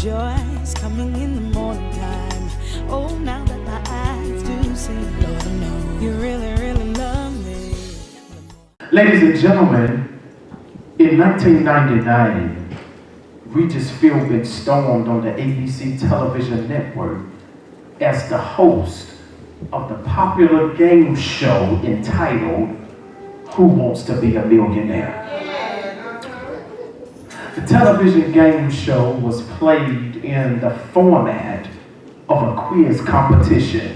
joy is coming in the morning time. Oh, now that my eyes do see, Lord, I know you really, really love me. Ladies and gentlemen, in 1999, Regis Philbin stormed on the ABC television network as the host of the popular game show entitled Who Wants to Be a Millionaire? The television game show was played in the format of a quiz competition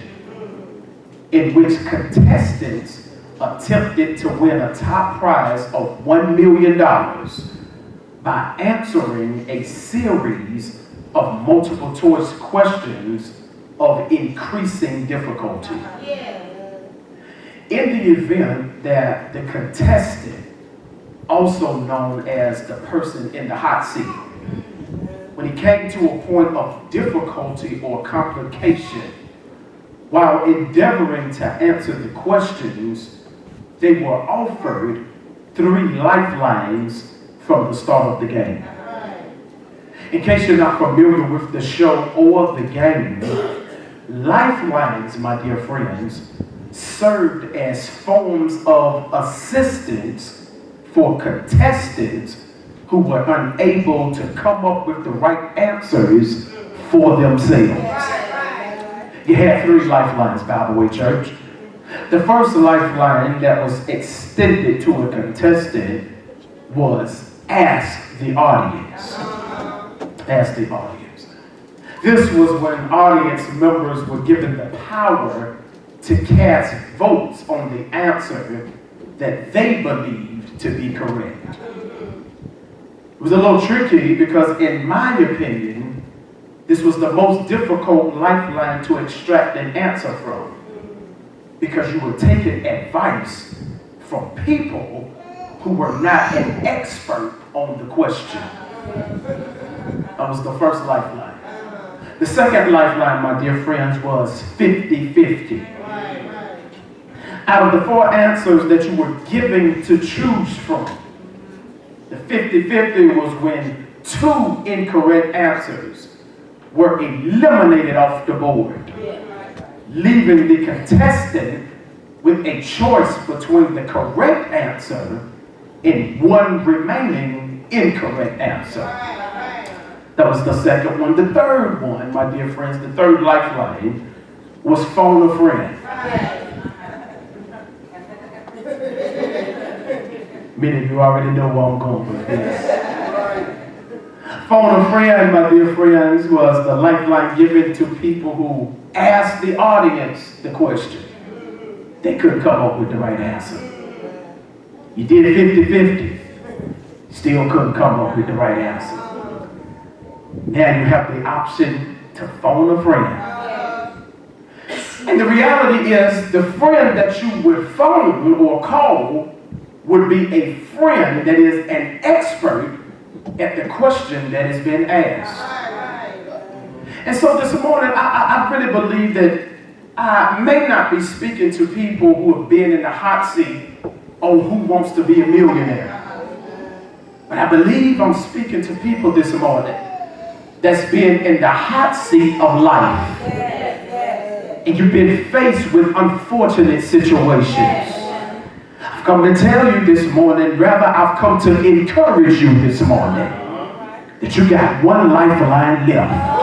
in which contestants attempted to win a top prize of $1 million by answering a series of multiple choice questions of increasing difficulty. In the event that the contestant, also known as the person in the hot seat, when he came to a point of difficulty or complication, while endeavoring to answer the questions, they were offered 3 lifelines from the start of the game. In case you're not familiar with the show or the game, lifelines, my dear friends, served as forms of assistance for contestants who were unable to come up with the right answers for themselves. You had 3 lifelines, by the way, church. The first lifeline that was extended to a contestant was ask the audience. Ask the audience. This was when audience members were given the power to cast votes on the answer that they believed to be correct. It was a little tricky because, in my opinion, this was the most difficult lifeline to extract an answer from, because you were taking advice from people who were not an expert on the question. That was the first lifeline. The second lifeline, my dear friends, was 50-50. Out of the 4 answers that you were given to choose from, the 50-50 was when 2 incorrect answers were eliminated off the board, leaving the contestant with a choice between the correct answer and 1 remaining incorrect answer. That was the second one. The third one, my dear friends, the third lifeline was phone a friend. Many of you already know where I'm going with this. Phone a friend, my dear friends, was the lifeline given to people who asked the audience the question. They couldn't come up with the right answer. You did 50-50, still couldn't come up with the right answer. Now you have the option to phone a friend. And the reality is, the friend that you would phone or call would be a friend that is an expert at the question that has been asked. And so this morning, I really believe that I may not be speaking to people who have been in the hot seat on Who Wants to Be a Millionaire. But I believe I'm speaking to people this morning that's been in the hot seat of life. And you've been faced with unfortunate situations. I've come to tell you this morning, rather I've come to encourage you this morning, that you got 1 lifeline left.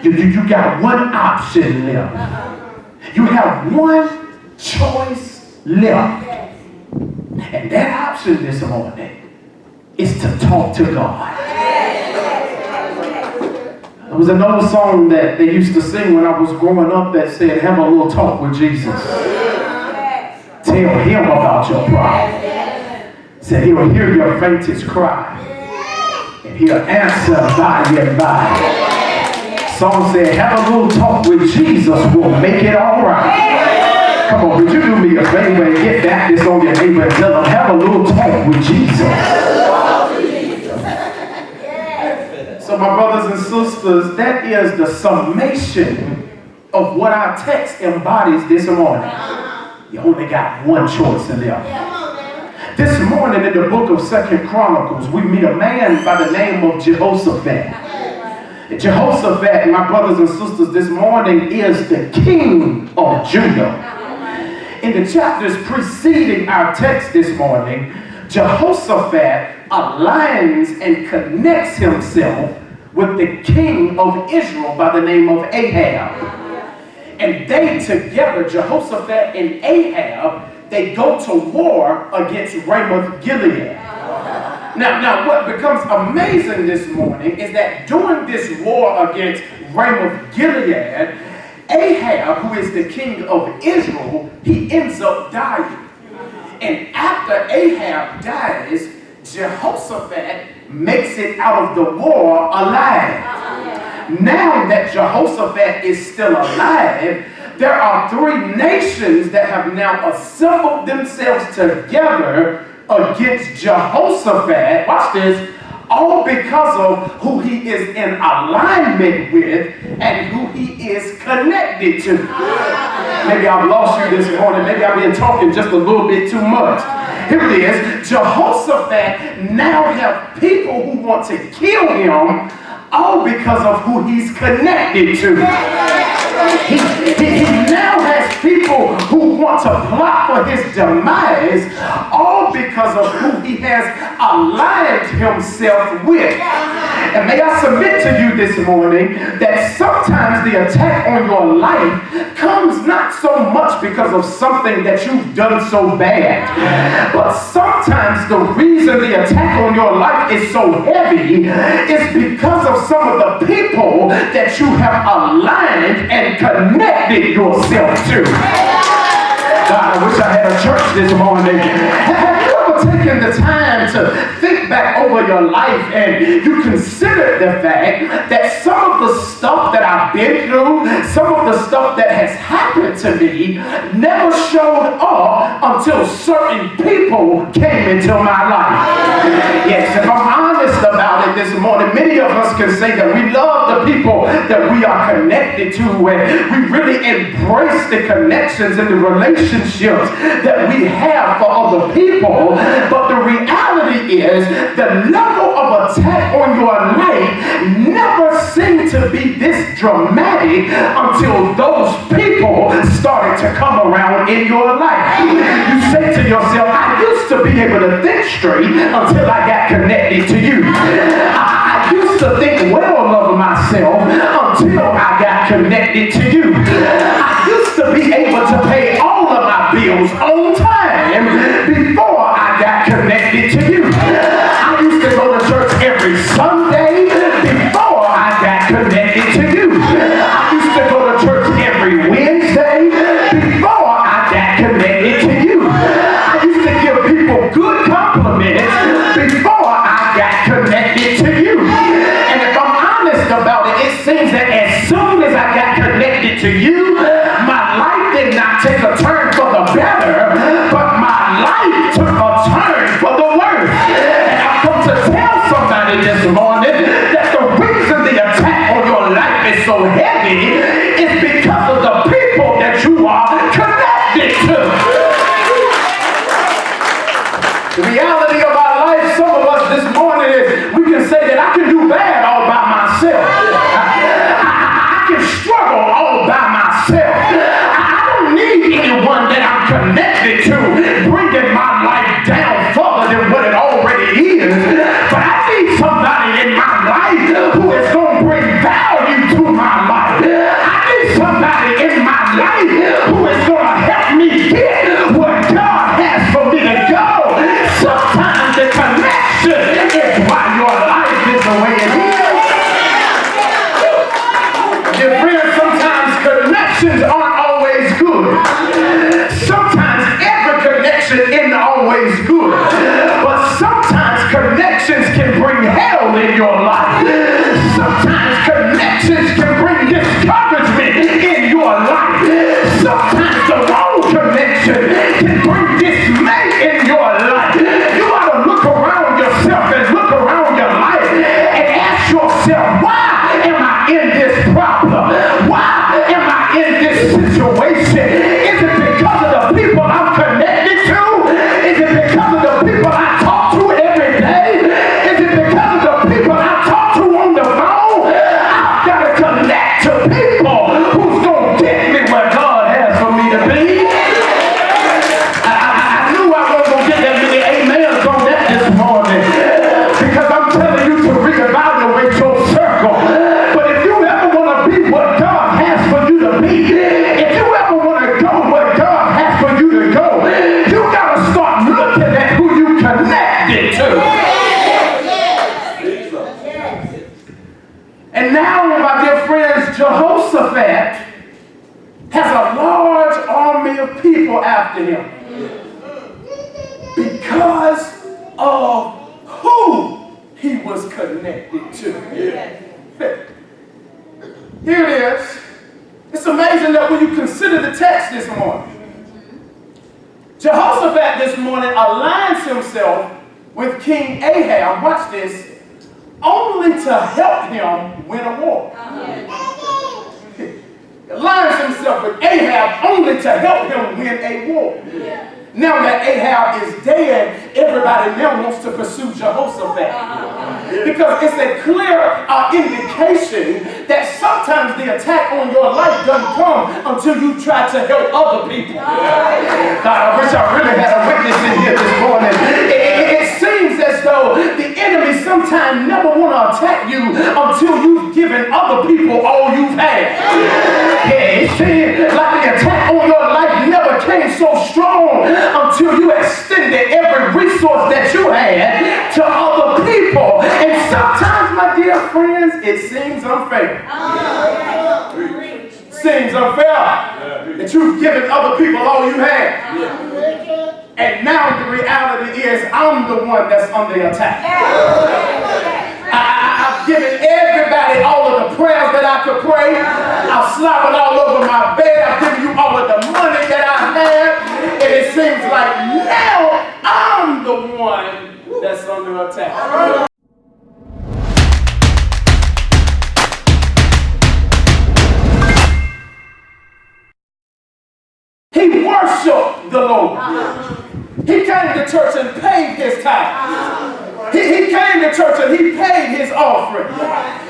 You got 1 option left. You have 1 choice left. And that option this morning is to talk to God. There was an old song that they used to sing when I was growing up that said, have a little talk with Jesus. Tell him about your problem. Said he'll hear your faintest cry. And he'll answer by and by. Song said, have a little talk with Jesus, we'll make it all right. Come on, would you do me a favor and get back this on your neighbor and tell them, have a little talk with Jesus. So my brothers and sisters, that is the summation of what our text embodies this morning. You only got 1 choice left. This morning in the book of 2 Chronicles, we meet a man by the name of Jehoshaphat. Jehoshaphat, my brothers and sisters, this morning is the king of Judah. In the chapters preceding our text this morning, Jehoshaphat aligns and connects himself with the king of Israel by the name of Ahab. And they together, Jehoshaphat and Ahab, they go to war against Ramoth Gilead. Now, what becomes amazing this morning is that during this war against Ramoth Gilead, Ahab, who is the king of Israel, he ends up dying. And after Ahab dies, Jehoshaphat makes it out of the war alive. Now that Jehoshaphat is still alive, there are three nations that have now assembled themselves together against Jehoshaphat, watch this, all because of who he is in alignment with and who he is connected to. Maybe I've lost you this morning. Maybe I've been talking just a little bit too much. Here it is. Jehoshaphat now have people who want to kill him, all because of who he's connected to. He now has people who want to plot for his demise, all because of who he has aligned himself with. And may I submit to you this morning that sometimes the attack on your life comes not so much because of something that you've done so bad, but sometimes the reason the attack on your life is so heavy is because of some of the people that you have aligned and connected yourself to. God, I wish I had a church this morning. Have you ever taken the time to think back over your life and you consider the fact that some of the stuff that I've been through, some of the stuff that has happened to me never showed up until certain people came into my life? Yes, if I'm honest about it this morning, many of us can say that we love the people that we are connected to and we really embrace the connections and the relationships that we have for other people, but the reality is the level of attack on your life never seemed to be this dramatic until those people started to come around in your life. You say to yourself, I used to be able to think straight until I got connected to you. I used to think well of myself until I got connected to you. I used to be able to pay all of my bills on time before I got connected to you. I used to go to church every Sunday before I got connected to you. I used to go to church every Wednesday before I got connected to you. I used to give people good compliments before I got connected to you. And if I'm honest about it, it seems that as soon as I got connected to you, my life did not take a turn for the better, but my life took a turn for the worse. And I've come to tell somebody this morning that the reason the attack on your life is so heavy is because of the people that you are connected to. The reality of our life, some of us this morning is we can say that I can do bad all by myself. I can struggle all by myself. I don't need anyone that I'm connected to bringing my life down further than what it already is. But I need somebody in my life who is going to bring value to my life. I need somebody in my life who is going to help me get what God has for me to go. Sometimes the connection is why your life is the way it is. Dear friends, sometimes connections aren't always good. Sometimes every connection isn't always good. But sometimes connections can bring hell in your life. Sometimes connections can bring discouragement in your life. Sometimes the wrong connection can bring dismay in your life. You ought to look around yourself and look around your life and ask yourself, why am I in this problem? Why am I in this situation? Is it because of the people I'm connected to? Is it because of the people I talk to every day? Is it because of the people I talk to on the phone? I And now, my dear friends, Jehoshaphat has a large army of people after him because of who he was connected to. Here it is. It's amazing that when you consider the text this morning, Jehoshaphat this morning aligns himself with King Ahab, watch this, only to help him win a war. He aligns himself with Ahab only to help him win a war. Now that Ahab is dead, everybody now wants to pursue Jehoshaphat. Because it's a clear indication that sometimes the attack on your life doesn't come until you try to help other people. God, I wish I really had a witness in here this morning. It seems as though the enemy sometimes never want to attack you until you've given other people all you've had. Yeah, it seems like the attack on your life never came so strong until you extended every resource that you had to other people. And sometimes, my dear friends, it seems unfair. Seems unfair that you've given other people all you had. And now the reality is I'm the one that's under attack. I've given everybody all of the prayers that I could pray. I've slobbered all over my bed. I've given you all of the money that I have. And it seems like now I'm the one that's under attack. He worshiped the Lord. He came to church and paid his tithe. He came to church and he paid his offering.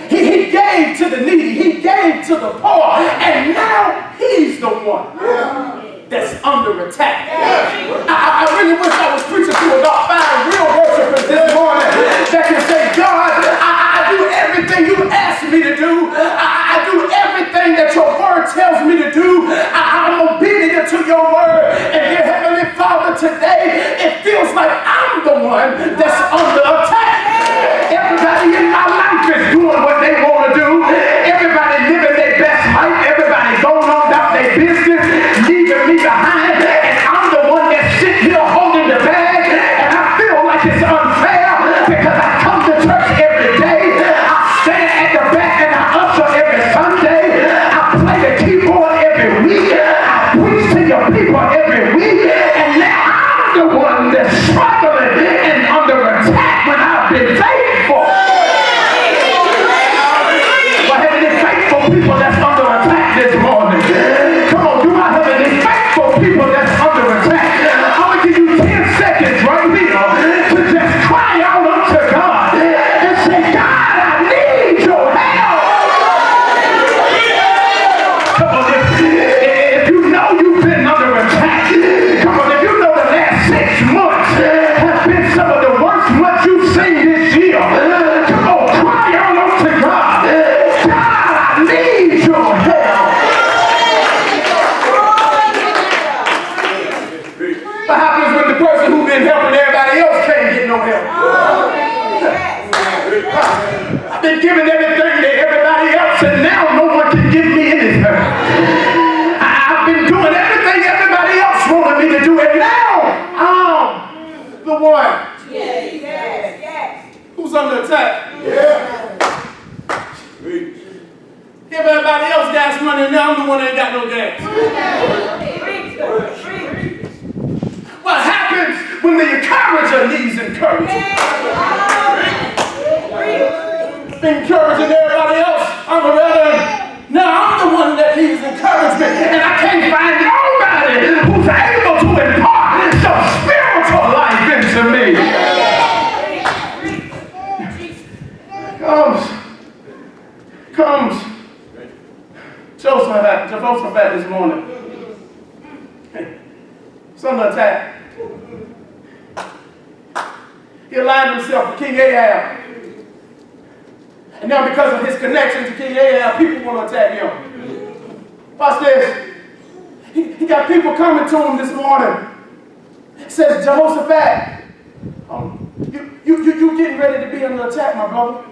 He gave to the needy. He gave to the poor. And now he's the one that's under attack. I really wish I was preaching to about 5 real worshipers this morning that can say, God, I do everything you asked me to do. I do everything that your word tells me to do. I'm obedient to your word. And dear Heavenly Father, today it feels like I'm the one that's under attack. Everybody in my life is doing what they want to do. Everybody living their best life. Everybody going on about their business, leaving me behind. And I'm the one that's sitting here holding the bag. And I feel like it's unfair because I come to church every day. I stand at the back and I usher every Sunday. I play the keyboard every week. I preach to your people every week. And now I'm the one that's struggling and under attack when I've been faithful. But heavenly faithful people that's under attack this morning. Come on, do my heavenly faithful people that's under attack. I'm going to give you 10 seconds right here to just cry out unto God and say, God, I need your help. Come on, if you know you've been under attack, come on, if you know the last 6 months have been some of the worst months you've seen this year, come on, cry out unto God. God, I need your help. What happens when the person who's been helping everybody else can't get no help? I've been giving everything to everybody else and now no one can give me anything. I've been doing everything everybody else wanted me to do and now I'm the one who's under attack. If everybody else got money, now I'm the one that ain't got no gas. What happens when the encourager needs encouragement? Encouraging everybody else. Now I'm the one that needs encouragement, and I can't find nobody who's able to impart some spiritual life into me. Comes Jehoshaphat this morning. It's under attack. He aligned himself with King Ahab. And now because of his connection to King Ahab, people want to attack him. Watch this. He got people coming to him this morning. It says, Jehoshaphat, you getting ready to be under attack, my brother.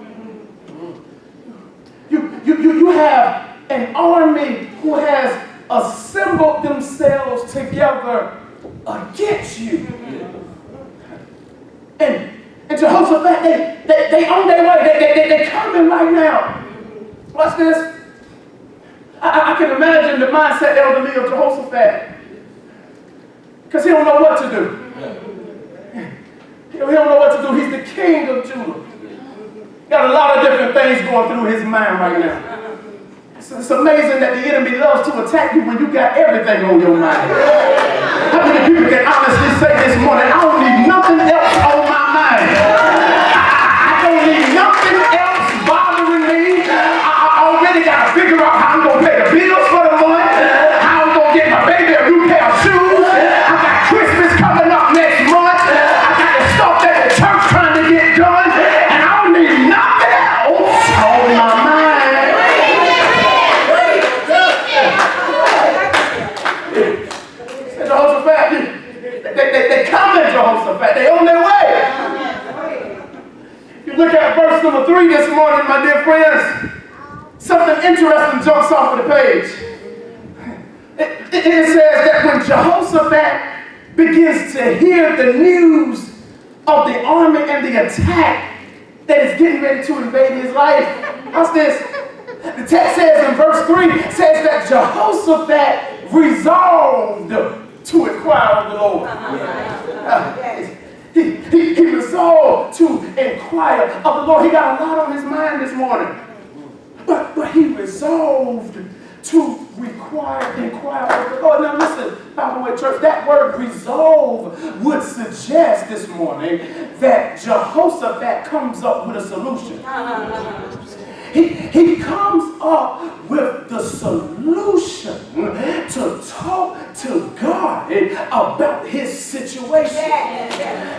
You You have an army who has assembled themselves together against you. And Jehoshaphat, they on their way. They're coming right now. Watch this. I can imagine the mindset elderly of Jehoshaphat. Because he don't know what to do. He don't know what to do. He's the king of Judah. Got a lot of different things going through his mind right now. It's amazing that the enemy loves to attack you when you got everything on your mind. How many people can honestly say this morning, I don't need nothing else on my mind. I don't need nothing else bothering me. I already got to figure out how I'm going to pay the bills for the month, how I'm going to get my baby a new pair of shoes. I got Christmas coming up next month. I got the stuff that the church trying to get done, and I don't need nothing else on my mind. They come in Jehoshaphat. They on their way. You look at verse number 3 this morning, my dear friends. Something interesting jumps off of the page. It says that when Jehoshaphat begins to hear the news of the army and the attack that is getting ready to invade his life. Watch this. The text says in verse 3, says that Jehoshaphat resolved to inquire of the Lord. He resolved to inquire of the Lord. He got a lot on his mind this morning. But he resolved to inquire of the Lord. Now listen, Bibleway Church, that word resolve would suggest this morning that Jehoshaphat comes up with a solution. He comes up with the solution to talk to God about his situation.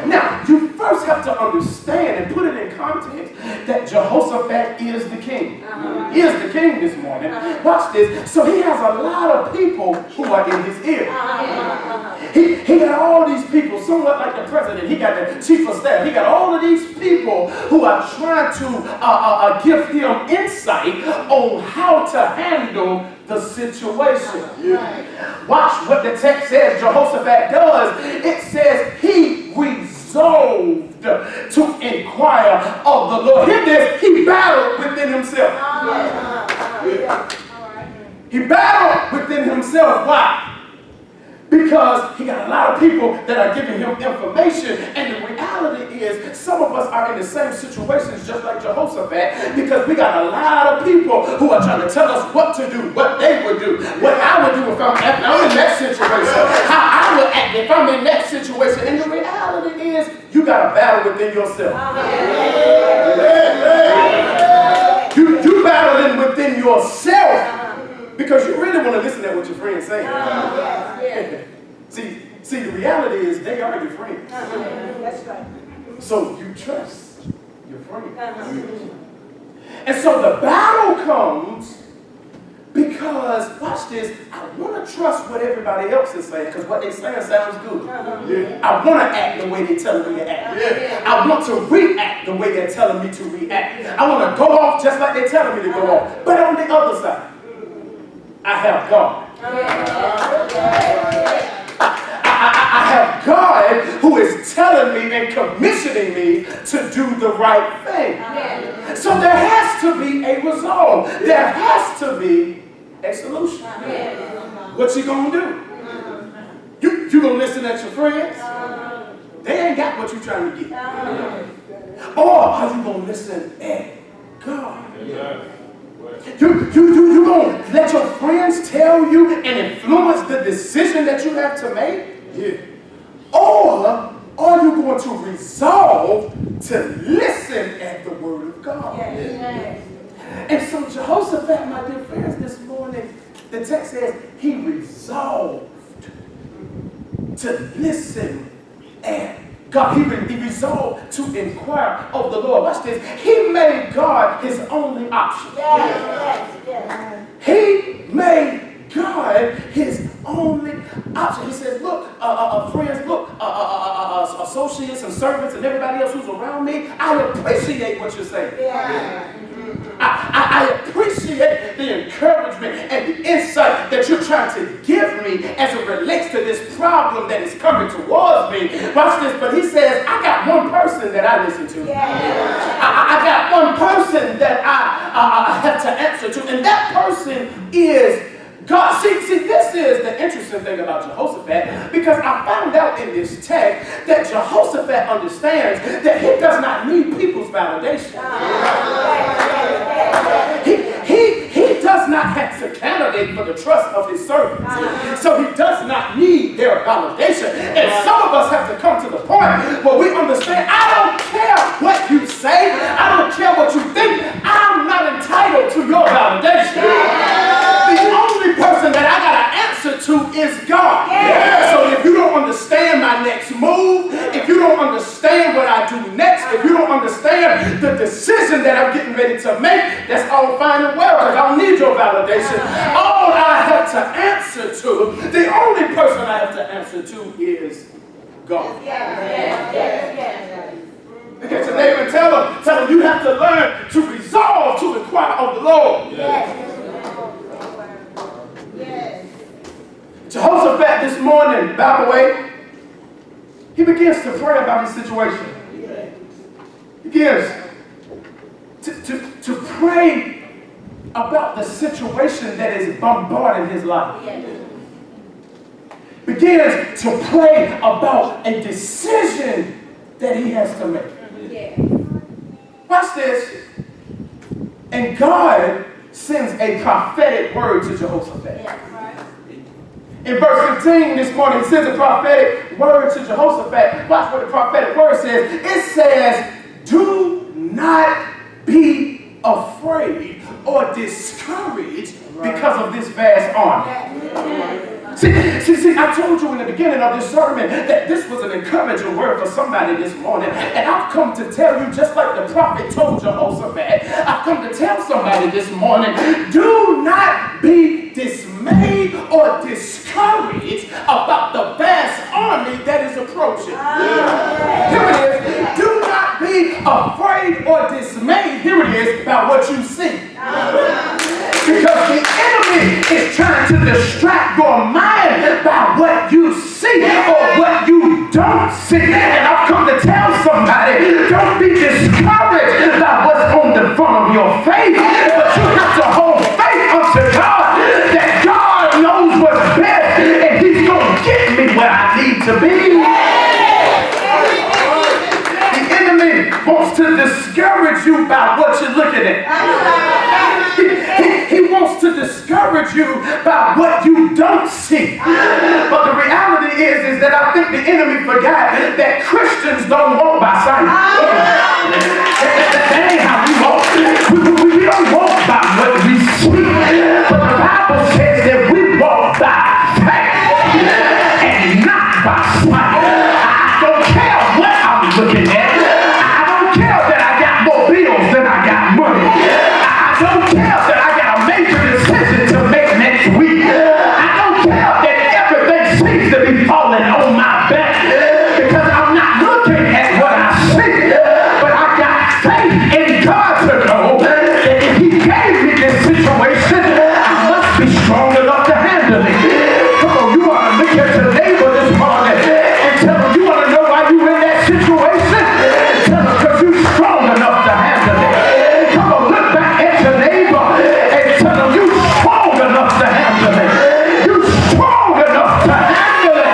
Now, you first have to understand and put it in context that Jehoshaphat is the king. He is the king this morning. Watch this. So he has a lot of people who are in his ear. He got all these people, somewhat like the president. He got the chief of staff. He got all of these people who are trying to give him insight on how to handle the situation. Watch what the text says Jehoshaphat does. It says he resolved to inquire of the Lord. Hear this, he battled within himself. He battled within himself. Why? Because he got a lot of people that are giving him information, and the reality is some of us are in the same situations just like Jehoshaphat, because we got a lot of people who are trying to tell us what to do, what they would do, what I would do if I'm in that situation, how I would act if I'm in that situation. And the reality is you got a battle within yourself. You battling within yourself. Because you really want to listen to what your friends say. See, the reality is they are your friends. That's right. So you trust your friends. And so the battle comes because, watch this, I want to trust what everybody else is saying because what they're saying sounds good. I want to act the way they're telling me to act. I want to react the way they're telling me to react. I want to go off just like they're telling me to go off. But on the other side, I have God. I have God who is telling me and commissioning me to do the right thing. So there has to be a resolve. There has to be a solution. What you gonna do? You gonna listen at your friends? They ain't got what you trying to get. Or are you gonna listen at God? You gonna let your friends tell you and influence the decision that you have to make? Or are you going to resolve to listen at the word of God? And so Jehoshaphat, my dear friends, this morning, the text says he resolved to listen at God. He resolved to inquire of the Lord. Watch this. He made God his only option. He made God his only option. He says, look, friends, look, associates and servants and everybody else who's around me, I appreciate what you're saying. I appreciate and the insight that you're trying to give me as it relates to this problem that is coming towards me. Watch this, but he says, I got one person that I listen to. I got one person that I have to answer to, and that person is God. See, this is the interesting thing about Jehoshaphat, because I found out in this text that Jehoshaphat understands that he does not need people's validation. He does not have to candidate for the trust of his servants. So he does not need their validation. And some of us have to come to the point where we understand, I don't care what you say. I don't care what you think. I'm not entitled to your validation. The only person that I got to answer to is God. So if you don't understand my next move, if you don't understand what I do next, if you don't understand the decision that I'm getting ready to make, that's all fine and well, because I don't need your validation. All I have to answer to, the only person I have to answer to is God. Look at your neighbor and tell them you have to learn to resolve to inquire of the Lord. Jehoshaphat this morning, Bibleway, he begins to pray about his situation. He begins to pray about the situation that is bombarding his life. Begins to pray about a decision that he has to make. Watch this. And God sends a prophetic word to Jehoshaphat. In verse 15 this morning, he sends a prophetic word to Jehoshaphat. Watch what the prophetic word says. It says, do not be afraid or discouraged because of this vast army. See, I told you in the beginning of this sermon that this was an encouraging word for somebody this morning. And I've come to tell you, just like the prophet told Jehoshaphat, I've come to tell somebody this morning, do not be dismayed or discouraged about the vast army that is approaching. Here it is. Do not be afraid or dismayed, here it is, about what you see. Because the enemy is trying to distract your mind by what you see or what you don't see. And I've come to tell somebody, don't be discouraged by what's on the front of your face, but you have to hold faith unto God that God knows what's best and he's going to get me where I need to be. The enemy wants to discourage you by what you're looking at. He wants to discourage you by what you don't see. But the reality is that I think the enemy forgot that Christians don't walk by sight. That ain't how we walk. We don't walk by what we see. But the Bible says that we walk by faith and not by sight. I don't care what I'm looking at. I don't care that I got more bills than I got money. I don't care that I got a major decision to make next week. I don't care that everything seems to be falling on my back, because I'm not looking at what I see, but I got faith in God to know that if he gave me this situation, I must be strong enough to handle it. Come on, you want to look at your neighbor this morning and tell them, you want to know why you're in that situation? Tell them, because you're strong enough to handle it. Come on, look back at your neighbor and tell them, you're strong enough to handle it. You're strong enough to handle it.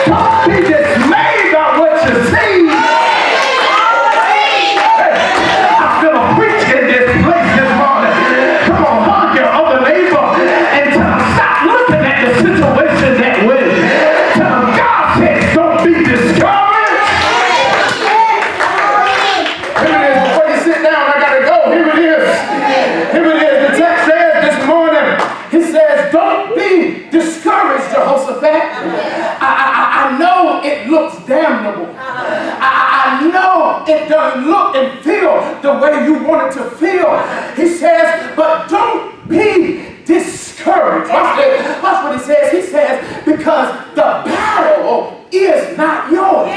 Don't be dismayed by what you see. I feel a preach in this place this morning. Come on, hug your other neighbor and tell them, stop looking at the situation that way. Tell them, God says, don't be discouraged. Here it is. Before you sit down, I gotta go. Here it is. Here it is. The text says this morning, he says, don't be discouraged, Jehoshaphat. I know it looks damnable. I know it doesn't look and feel the way you want it to feel. He says, but don't be discouraged. Watch this. Watch what he says. He says, because the battle is not yours.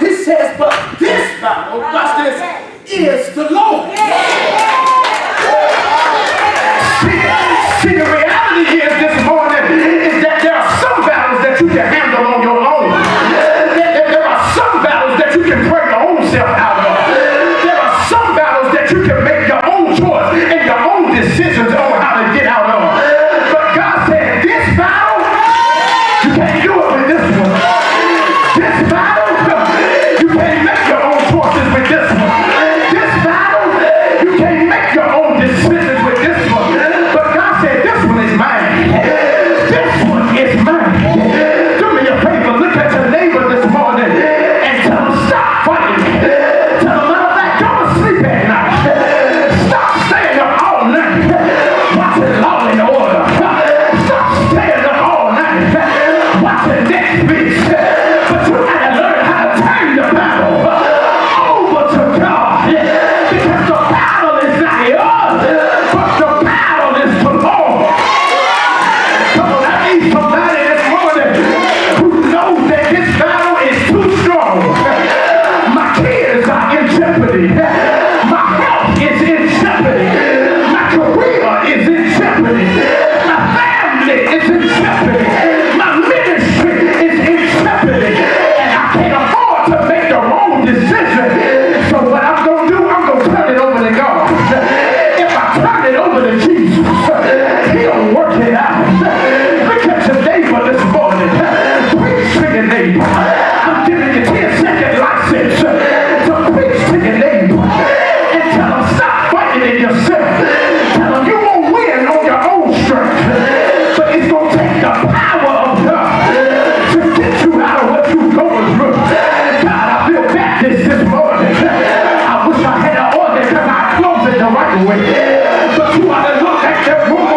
He says, but this battle, watch this, is the Lord. microwave. But you ought to look at that woman